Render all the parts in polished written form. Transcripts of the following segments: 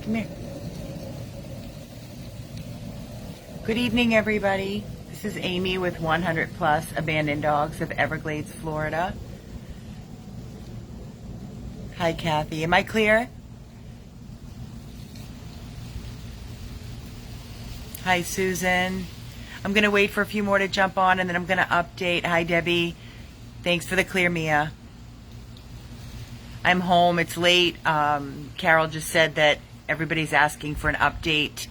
Come here. Good evening, everybody. This is Amy with 100 Plus Abandoned Dogs of Everglades, Florida. Hi, Kathy. Am I clear? Hi, Susan. I'm going to wait for a few more to jump on, and then I'm going to update. Hi, Debbie. Thanks for the clear, Mia. I'm home. It's late. Carol just said that everybody's asking for an update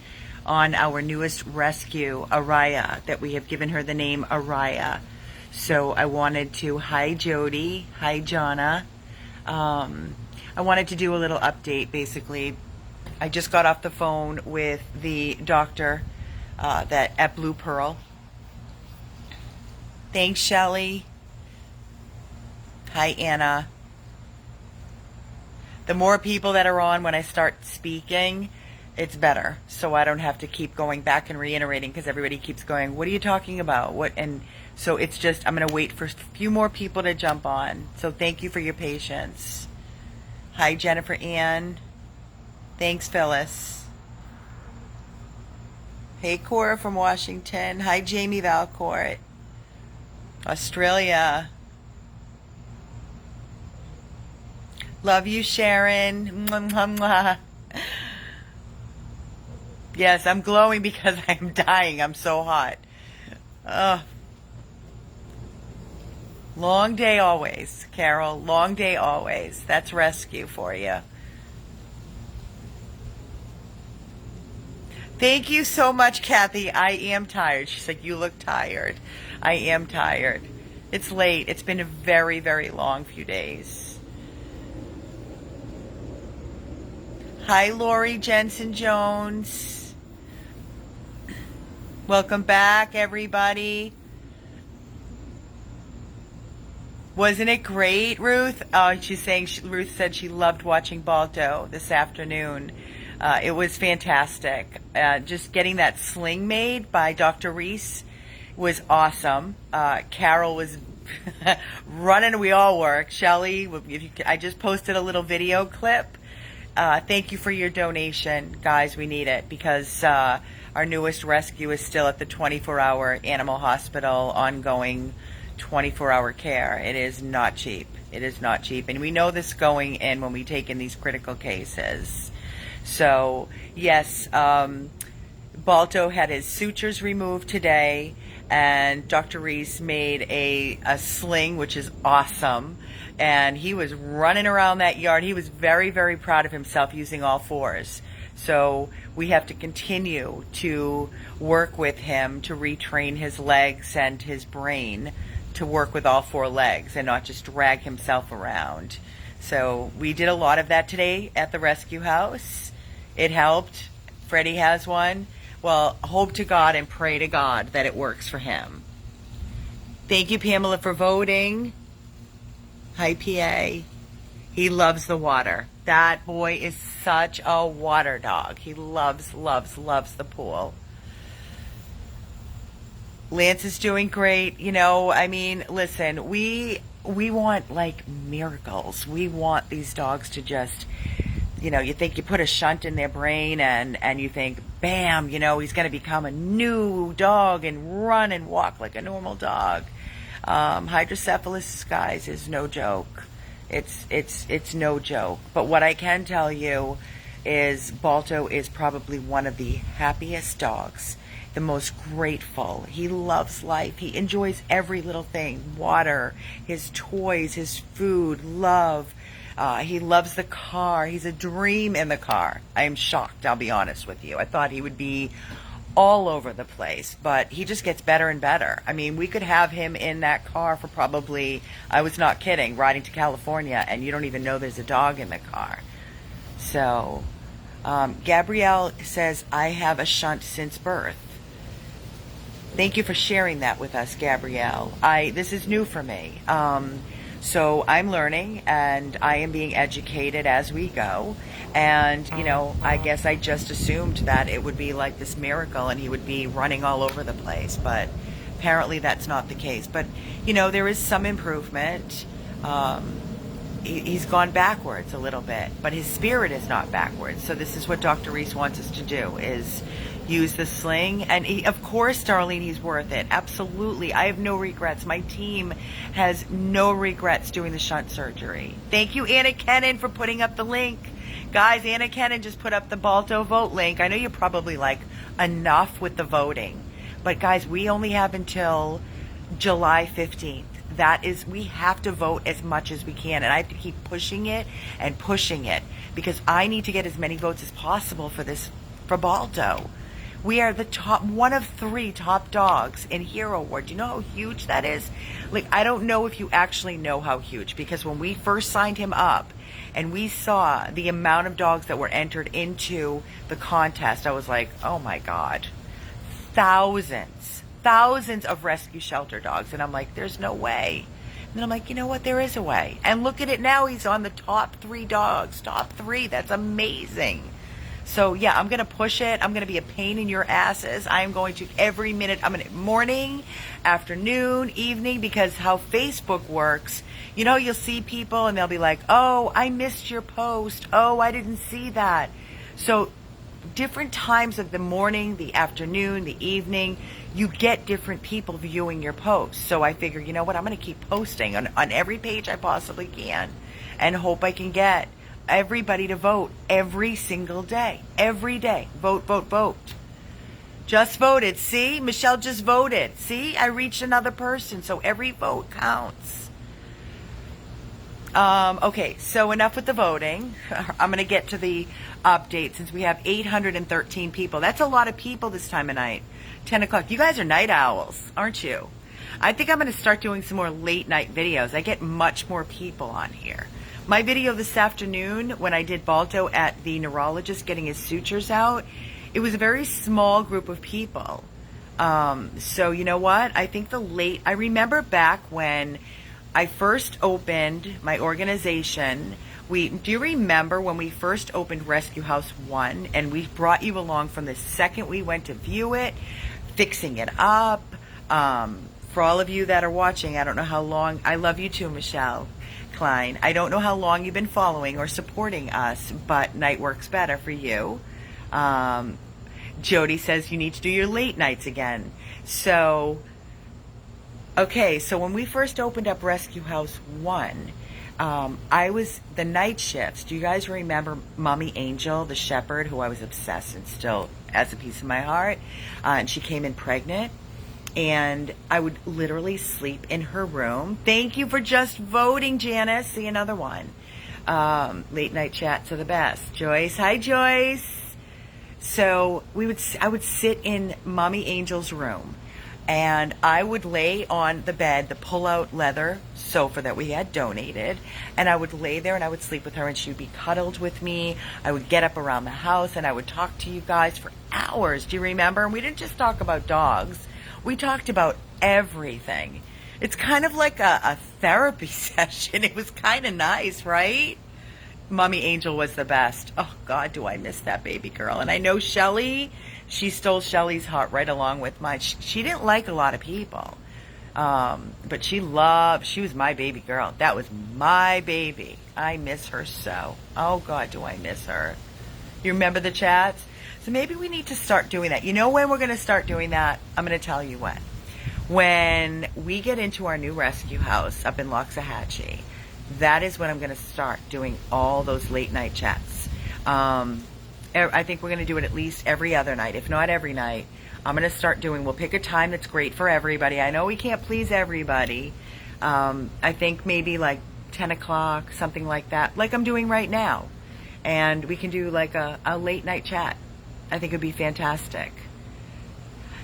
on our newest rescue, Arya, that we have given her the name Arya. So I wanted to, hi, Jody. Hi, Jonna. I wanted to do a little update, basically. I just got off the phone with the doctor at Blue Pearl. Thanks, Shelley. Hi, Anna. The more people that are on when I start speaking, it's better. So I don't have to keep going back and reiterating because everybody keeps going, what are you talking about? What? And so it's just, I'm going to wait for a few more people to jump on. So thank you for your patience. Hi, Jennifer Ann. Thanks, Phyllis. Hey, Cora from Washington. Hi, Jamie Valcourt. Australia. Love you, Sharon. Mwah, mwah, mwah. Yes, I'm glowing because I'm dying. I'm so hot. Long day always, Carol. Long day always. That's rescue for you. Thank you so much, Kathy. I am tired. She's like, you look tired. I am tired. It's late. It's been a very, very long few days. Hi, Lori Jensen-Jones. Welcome back, everybody. Wasn't it great, Ruth? She's saying Ruth said she loved watching Balto this afternoon. It was fantastic. Just getting that sling made by Dr. Reese was awesome. Carol was running. We all work. Shelley, I just posted a little video clip. Thank you for your donation, guys. We need it because our newest rescue is still at the 24-hour animal hospital, ongoing 24-hour care. It is not cheap. It is not cheap. And we know this going in when we take in these critical cases. So, yes, Balto had his sutures removed today, and Dr. Reese made a sling, which is awesome. And he was running around that yard. He was very, very proud of himself using all fours. So we have to continue to work with him to retrain his legs and his brain to work with all four legs and not just drag himself around. So we did a lot of that today at the rescue house. It helped. Freddie has one. Well, hope to God and pray to God that it works for him. Thank you, Pamela, for voting. Hi, PA. He loves the water. That boy is such a water dog. He loves, loves, loves the pool. Lance is doing great. You know, I mean, listen, we want, like, miracles. We want these dogs to just, you know, you think you put a shunt in their brain and you think, bam, you know, he's going to become a new dog and run and walk like a normal dog. Hydrocephalus, guys, is no joke. It's no joke. But what I can tell you is Balto is probably one of the happiest dogs, the most grateful. He loves life. He enjoys every little thing. Water, his toys, his food, love. He loves the car. He's a dream in the car. I am shocked, I'll be honest with you. I thought he would be all over the place, but he just gets better and better. I mean, we could have him in that car for probably, I was not kidding, riding to California, and you don't even know there's a dog in the car. So, Gabrielle says, I have a shunt since birth. Thank you for sharing that with us, Gabrielle. This is new for me. So I'm learning, and I am being educated as we go. And, you know, I guess I just assumed that it would be like this miracle and he would be running all over the place. But apparently that's not the case. But, you know, there is some improvement. he's gone backwards a little bit, but his spirit is not backwards. So this is what Dr. Reese wants us to do, is use the sling. And of course, Darlene, he's worth it. Absolutely. I have no regrets. My team has no regrets doing the shunt surgery. Thank you, Anna Kennan, for putting up the link. Guys, Anna Kennan just put up the Balto vote link. I know you're probably like, enough with the voting. But guys, we only have until July 15th. That is, we have to vote as much as we can. And I have to keep pushing it and pushing it, because I need to get as many votes as possible for this, for Balto. We are the top, one of 3 top dogs in Hero Award. Do you know how huge that is? Like, I don't know if you actually know how huge, because when we first signed him up and we saw the amount of dogs that were entered into the contest, I was like, oh my God, thousands of rescue shelter dogs. And I'm like, there's no way. And then I'm like, you know what? There is a way. And look at it now. He's on the top 3 dogs, top 3. That's amazing. So yeah, I'm going to push it. I'm going to be a pain in your asses. I'm going to every minute. I'm going to morning, afternoon, evening, because how Facebook works, you know, you'll see people and they'll be like, oh, I missed your post. Oh, I didn't see that. So different times of the morning, the afternoon, the evening, you get different people viewing your posts. So I figure, you know what, I'm going to keep posting on every page I possibly can, and hope I can get everybody to vote every single day. Every day. Vote, vote, vote. Just voted. See? Michelle just voted. See? I reached another person. So every vote counts. Okay, so enough with the voting. I'm going to get to the update, since we have 813 people. That's a lot of people this time of night. 10 o'clock. You guys are night owls, aren't you? I think I'm going to start doing some more late night videos. I get much more people on here. My video this afternoon, when I did Balto at the neurologist getting his sutures out, it was a very small group of people. So you know what? I think I remember back when I first opened my organization. Do you remember when we first opened Rescue House 1, and we brought you along from the second we went to view it, fixing it up? For all of you that are watching, I don't know how long, I love you too, Michelle Klein. I don't know how long you've been following or supporting us, but night works better for you. Jody says you need to do your late nights again. So, okay, so when we first opened up Rescue House 1, I was the night shifts. Do you guys remember Mommy Angel, the shepherd, who I was obsessed and still has a piece of my heart? And she came in pregnant, and I would literally sleep in her room. Thank you for just voting, Janice. See another one. Late night chats are the best. Joyce, hi Joyce. So I would sit in Mommy Angel's room, and I would lay on the bed, the pull-out leather sofa that we had donated, and I would lay there and I would sleep with her, and she would be cuddled with me. I would get up around the house and I would talk to you guys for hours. Do you remember? And we didn't just talk about dogs. We talked about everything. It's kind of like a therapy session. It was kind of nice, right? Mommy Angel was the best. Oh, God, do I miss that baby girl. And I know Shelly, she stole Shelly's heart right along with mine. She didn't like a lot of people, but she was my baby girl. That was my baby. I miss her so. Oh, God, do I miss her. You remember the chats? So maybe we need to start doing that. You know when we're going to start doing that? I'm going to tell you when. When we get into our new rescue house up in Loxahatchee, that is when I'm going to start doing all those late night chats. I think we're going to do it at least every other night, if not every night. I'm going to start we'll pick a time that's great for everybody. I know we can't please everybody. I think maybe like 10 o'clock, something like that, like I'm doing right now. And we can do like a late night chat. I think it would be fantastic.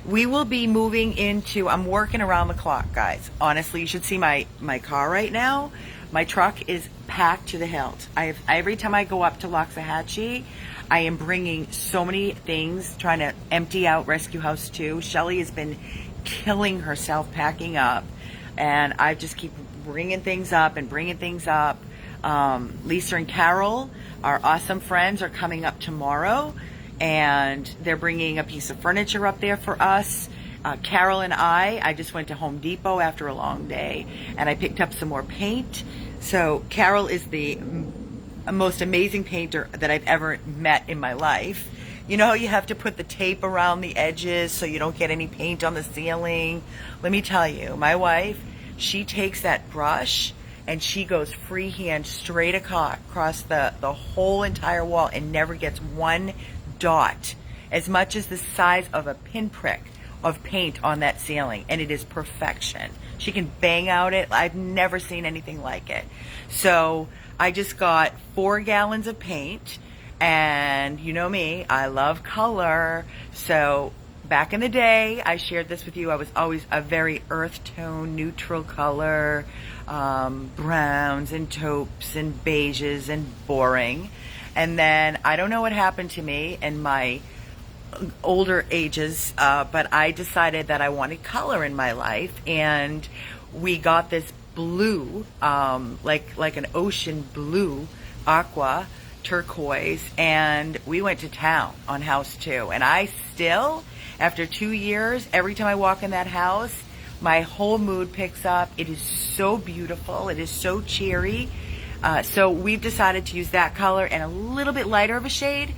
We will be moving into, I'm working around the clock, guys. Honestly, you should see my car right now. My truck is packed to the hilt. Every time I go up to Loxahatchee, I am bringing so many things, trying to empty out Rescue House 2. Shelly has been killing herself packing up, and I just keep bringing things up and bringing things up. Lisa and Carol, our awesome friends, are coming up tomorrow, and they're bringing a piece of furniture up there for us. Carol and I just went to Home Depot after a long day, and I picked up some more paint. So Carol is the most amazing painter that I've ever met in my life. You know how you have to put the tape around the edges so you don't get any paint on the ceiling? Let me tell you, my wife, she takes that brush and she goes freehand straight across the whole entire wall and never gets one dot, as much as the size of a pinprick of paint on that ceiling, and it is perfection. She can bang out it. I've never seen anything like it. So I just got 4 gallons of paint, and you know me, I love color. So back in the day, I shared this with you, I was always a very earth tone, neutral color, browns and taupes and beiges and boring. And then I don't know what happened to me in my older ages, but I decided that I wanted color in my life, and we got this blue, like an ocean blue, aqua, turquoise, and we went to town on house 2. And I still, after 2 years, every time I walk in that house, my whole mood picks up. It is so beautiful. It is so cheery. So we've decided to use that color and a little bit lighter of a shade.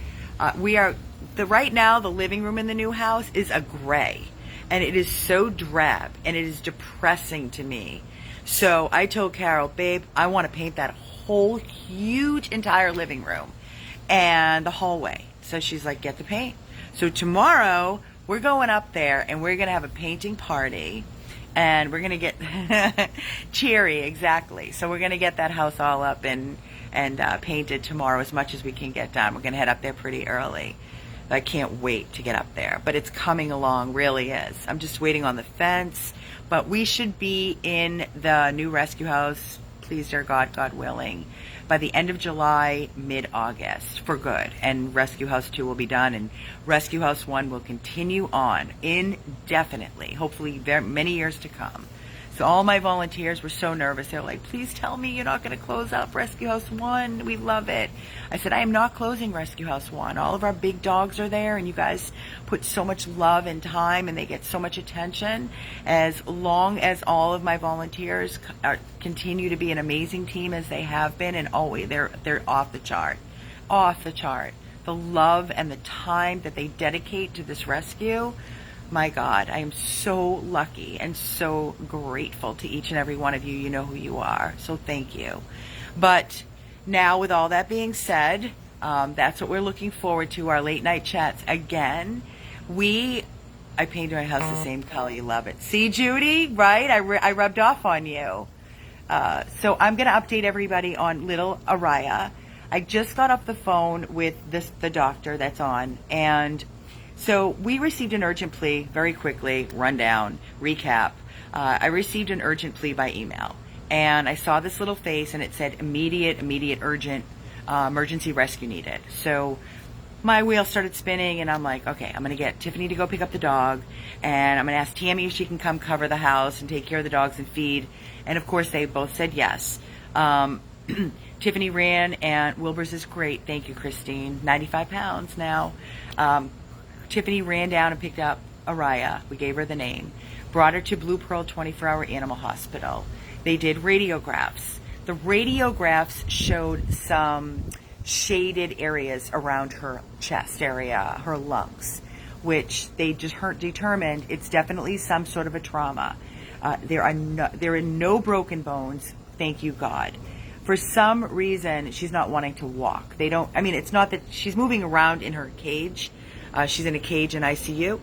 Right now, the living room in the new house is a gray, and it is so drab, and it is depressing to me. So I told Carol, babe, I want to paint that whole huge entire living room and the hallway. So she's like, get the paint. So tomorrow we're going up there and we're going to have a painting party, and we're going to get cheery, exactly. So we're going to get that house all up and painted tomorrow as much as we can get done. We're going to head up there pretty early. I can't wait to get up there, but it's coming along, really is. I'm just waiting on the fence, but we should be in the new rescue house, please dear God, God willing, by the end of July, mid-August, for good. And Rescue House 2 will be done, and Rescue House 1 will continue on indefinitely, hopefully many years to come. So all my volunteers were so nervous. They're like, please tell me you're not going to close up Rescue House 1. We love it. I said, I am not closing Rescue House 1. All of our big dogs are there, and you guys put so much love and time, and they get so much attention. As long as all of my volunteers continue to be an amazing team as they have been, and always, they're off the chart. Off the chart. The love and the time that they dedicate to this rescue, my God, I am so lucky and so grateful to each and every one of you. You know who you are, so thank you. But now, with all that being said, that's what we're looking forward to, our late night chats. Again, I painted my house the same color. You love it. See, Judy, right? I rubbed off on you. So I'm going to update everybody on little Arya. I just got off the phone with the doctor that's on, and so we received an urgent plea very quickly, rundown, recap. I received an urgent plea by email, and I saw this little face, and it said immediate, urgent, emergency rescue needed. So my wheel started spinning, and I'm like, okay, I'm going to get Tiffany to go pick up the dog, and I'm going to ask Tammy if she can come cover the house and take care of the dogs and feed. And of course, they both said yes. Tiffany ran, and Wilbur's is great. Thank you, Christine. 95 pounds now. Tiffany ran down and picked up Arya. We gave her the name. Brought her to Blue Pearl 24-hour animal hospital. They did radiographs. The radiographs showed some shaded areas around her chest area, her lungs, which they just determined it's definitely some sort of a trauma. There are no broken bones, thank you God. For some reason, she's not wanting to walk. It's not that she's moving around in her cage. She's in a cage in ICU.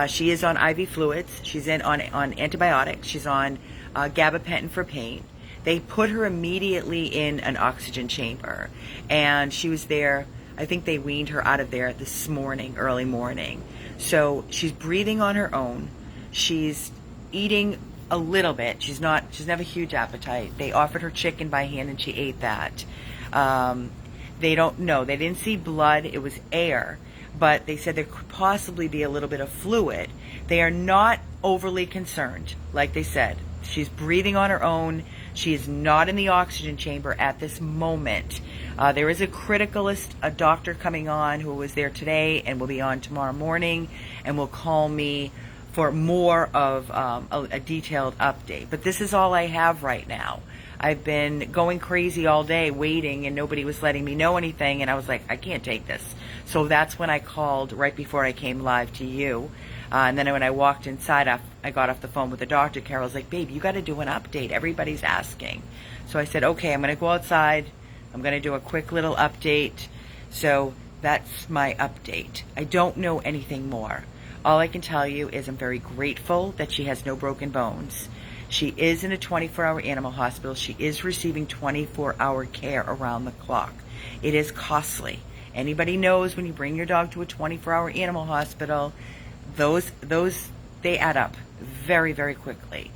She is on IV fluids. She's on antibiotics. She's on gabapentin for pain. They put her immediately in an oxygen chamber, and she was there. I think they weaned her out of there this morning, early morning. So she's breathing on her own. She's eating a little bit. She doesn't have a huge appetite. They offered her chicken by hand, and she ate that. They don't know. They didn't see blood. It was air. But they said there could possibly be a little bit of fluid. They are not overly concerned. Like they said, she's breathing on her own. She is not in the oxygen chamber at this moment. There is a criticalist, a doctor coming on who was there today and will be on tomorrow morning and will call me for more of a detailed update. But this is all I have right now. I've been going crazy all day waiting, and nobody was letting me know anything, and I was like, I can't take this. So that's when I called right before I came live to you. And then when I walked inside, I got off the phone with the doctor. Carol's like, babe, you got to do an update. Everybody's asking. So I said, okay, I'm going to go outside. I'm going to do a quick little update. So that's my update. I don't know anything more. All I can tell you is I'm very grateful that she has no broken bones. She is in a 24-hour animal hospital. She is receiving 24-hour care around the clock. It is costly. Anybody knows when you bring your dog to a 24-hour animal hospital, those they add up very, very quickly.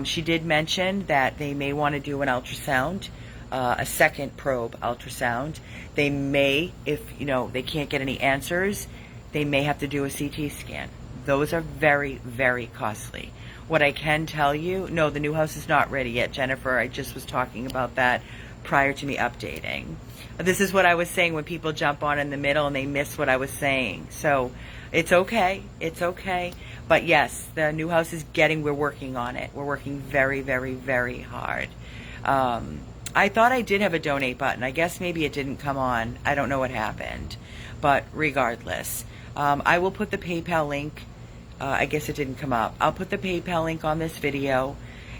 She did mention that they may want to do an ultrasound, a second probe ultrasound. They may, if they can't get any answers, they may have to do a CT scan. Those are very, very costly. What I can tell you, no, the new house is not ready yet, Jennifer. I just was talking about that prior to me updating. This is what I was saying when people jump on in the middle and they miss what I was saying. So it's okay. It's okay. But yes, the new house is we're working on it. We're working very, very, very hard. I thought I did have a donate button. I guess maybe it didn't come on. I don't know what happened. But regardless, I will put the PayPal link. I guess it didn't come up. I'll put the PayPal link on this video.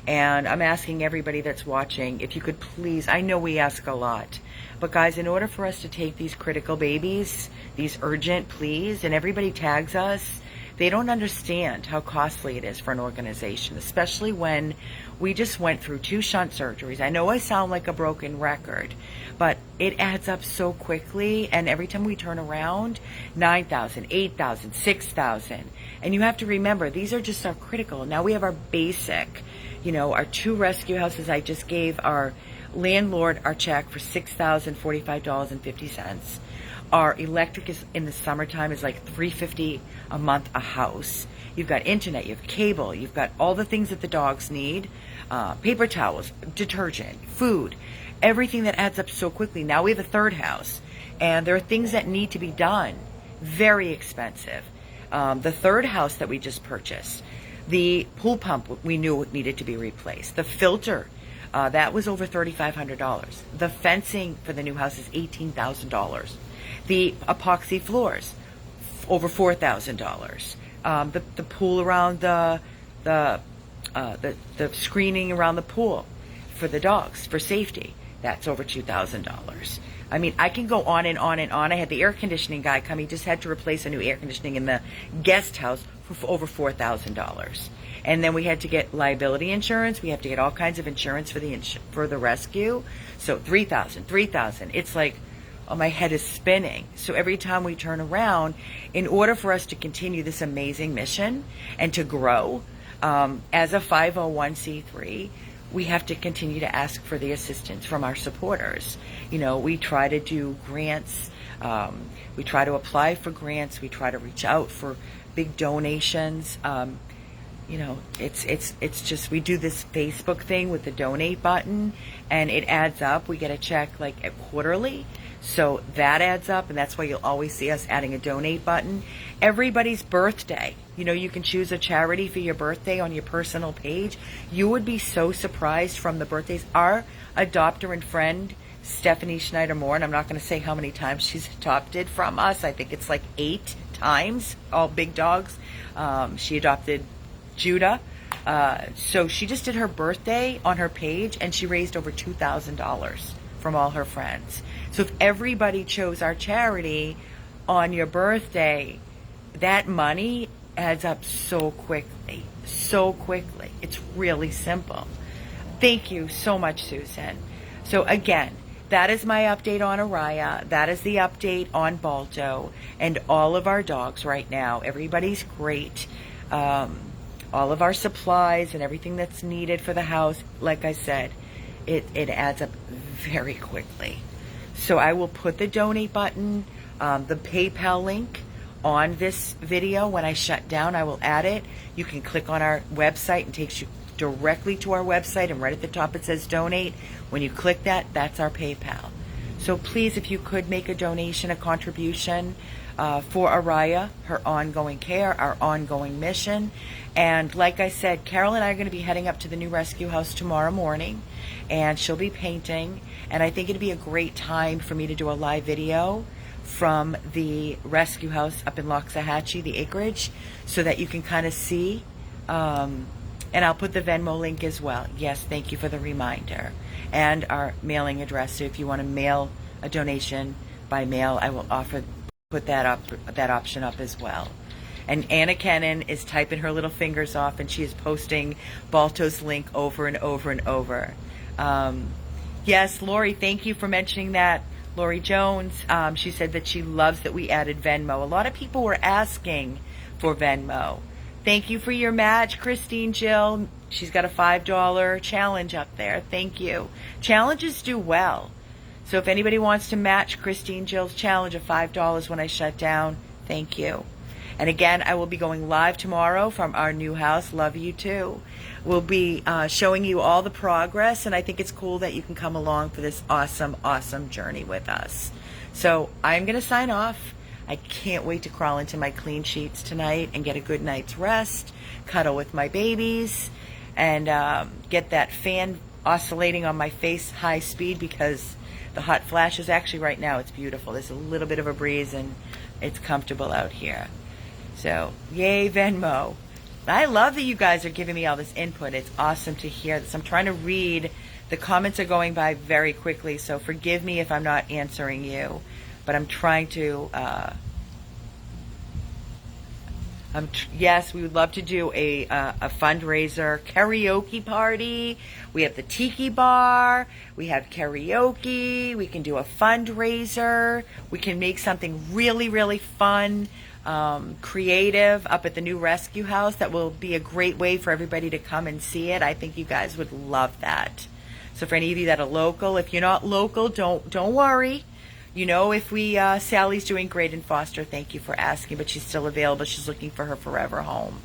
And I'm asking everybody that's watching, if you could please, I know we ask a lot, but guys, in order for us to take these critical babies, these urgent please, and everybody tags us, they don't understand how costly it is for an organization, especially when we just went through 2 shunt surgeries. I know I sound like a broken record, but it adds up so quickly, and every time we turn around, 9,000, 8,000, 6,000. And you have to remember, these are just our critical. Now we have our basic, our 2 rescue houses. I just gave our landlord our check for $6,045.50. Our electric is in the summertime is like $350 a month a house. You've got internet, you have cable, you've got all the things that the dogs need, paper towels, detergent, food, everything that adds up so quickly. Now we have a 3rd house, and there are things that need to be done. Very expensive. The 3rd house that we just purchased, the pool pump we knew it needed to be replaced. The filter, that was over $3,500. The fencing for the new house is $18,000. The epoxy floors, over $4,000. The pool around the screening around the pool for the dogs for safety, that's over $2,000. I mean, I can go on and on and on. I had the air conditioning guy come. He just had to replace a new air conditioning in the guest house for over $4,000. And then we had to get liability insurance. We have to get all kinds of insurance for the rescue. So $3,000. It's like, oh, my head is spinning. So every time we turn around, in order for us to continue this amazing mission and to grow as a 501c3, we have to continue to ask for the assistance from our supporters. We try to do grants. We try to apply for grants. We try to reach out for big donations. It's just, we do this Facebook thing with the donate button, and it adds up. We get a check like quarterly. So that adds up, and that's why you'll always see us adding a donate button. Everybody's birthday. You can choose a charity for your birthday on your personal page. You would be so surprised from the birthdays. Our adopter and friend, Stephanie Schneider-Moore, and I'm not going to say how many times she's adopted from us. I think it's like 8 times, all big dogs. She adopted Judah. So she just did her birthday on her page, and she raised over $2,000 from all her friends. So if everybody chose our charity on your birthday, that money adds up so quickly. It's really simple. Thank you so much, Susan. So again, that is my update on Araya. That is the update on Balto and all of our dogs right now. Everybody's great. All of our supplies and everything that's needed for the house, like I said, it adds up very quickly. So I will put the donate button, the PayPal link on this video. When I shut down, I will add it. You can click on our website and it takes you directly to our website, and right at the top it says donate. When you click that, that's our PayPal. So please, if you could make a donation, a contribution for Arya, her ongoing care, our ongoing mission. And like I said, Carol and I are going to be heading up to the new rescue house tomorrow morning, and she'll be painting. And I think it'd be a great time for me to do a live video from the rescue house up in Loxahatchee, the acreage, so that you can kind of see. And I'll put the Venmo link as well. Yes, thank you for the reminder. And our mailing address. So if you want to mail a donation by mail, I will put that option up as well. And Anna Kennan is typing her little fingers off, and she is posting Balto's link over and over and over. Yes, Lori, thank you for mentioning that. Lori Jones, she said that she loves that we added Venmo. A lot of people were asking for Venmo. Thank you for your match, Christine Jill. She's got a $5 challenge up there. Thank you. Challenges do well. So if anybody wants to match Christine Jill's challenge of $5 when I shut down, thank you. And again, I will be going live tomorrow from our new house. Love you too. We'll be showing you all the progress, and I think it's cool that you can come along for this awesome, awesome journey with us. So I'm going to sign off. I can't wait to crawl into my clean sheets tonight and get a good night's rest, cuddle with my babies, and get that fan oscillating on my face high speed, because the hot flashes, actually right now it's beautiful. There's a little bit of a breeze and it's comfortable out here. So yay, Venmo. I love that you guys are giving me all this input. It's awesome to hear this. I'm trying to read. The comments are going by very quickly, so forgive me if I'm not answering you. But I'm trying to, yes, we would love to do a fundraiser karaoke party. We have the tiki bar. We have karaoke. We can do a fundraiser. We can make something really, really fun, creative up at the new rescue house. That will be a great way for everybody to come and see it. I think you guys would love that. So for any of you that are local, if you're not local, don't worry. You know, if Sally's doing great in foster, thank you for asking, but she's still available. She's looking for her forever home.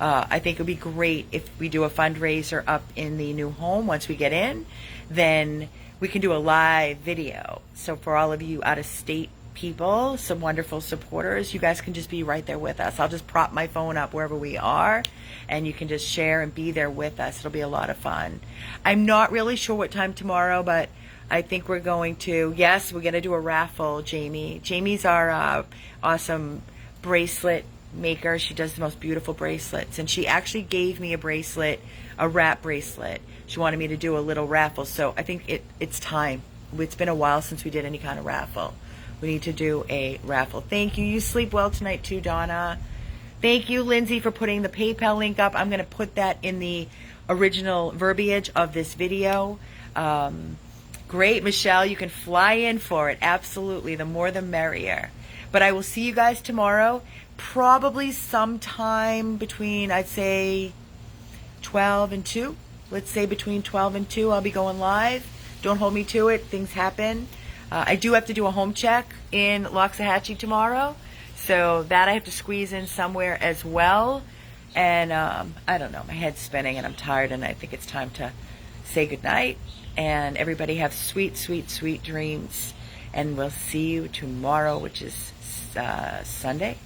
I think it would be great if we do a fundraiser up in the new home. Once we get in, then we can do a live video. So for all of you out-of-state people, some wonderful supporters, you guys can just be right there with us. I'll just prop my phone up wherever we are, and you can just share and be there with us. It'll be a lot of fun. I'm not really sure what time tomorrow, but I think we're going to, yes, we're going to do a raffle, Jamie. Jamie's our awesome bracelet maker. She does the most beautiful bracelets, and she actually gave me a bracelet, a wrap bracelet. She wanted me to do a little raffle, so I think it's time. It's been a while since we did any kind of raffle. We need to do a raffle. Thank you. You sleep well tonight too, Donna. Thank you, Lindsay, for putting the PayPal link up. I'm going to put that in the original verbiage of this video. Great, Michelle. You can fly in for it. Absolutely. The more the merrier. But I will see you guys tomorrow, probably sometime between, I'd say, 12 and 2. Let's say between 12 and 2 I'll be going live. Don't hold me to it. Things happen. I do have to do a home check in Loxahatchee tomorrow, so that I have to squeeze in somewhere as well. And I don't know. My head's spinning and I'm tired, and I think it's time to say goodnight. And everybody have sweet, sweet, sweet dreams. And we'll see you tomorrow, which is Sunday.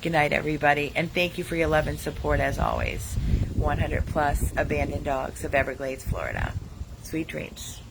Good night, everybody. And thank you for your love and support, as always. 100 plus abandoned dogs of Everglades, Florida. Sweet dreams.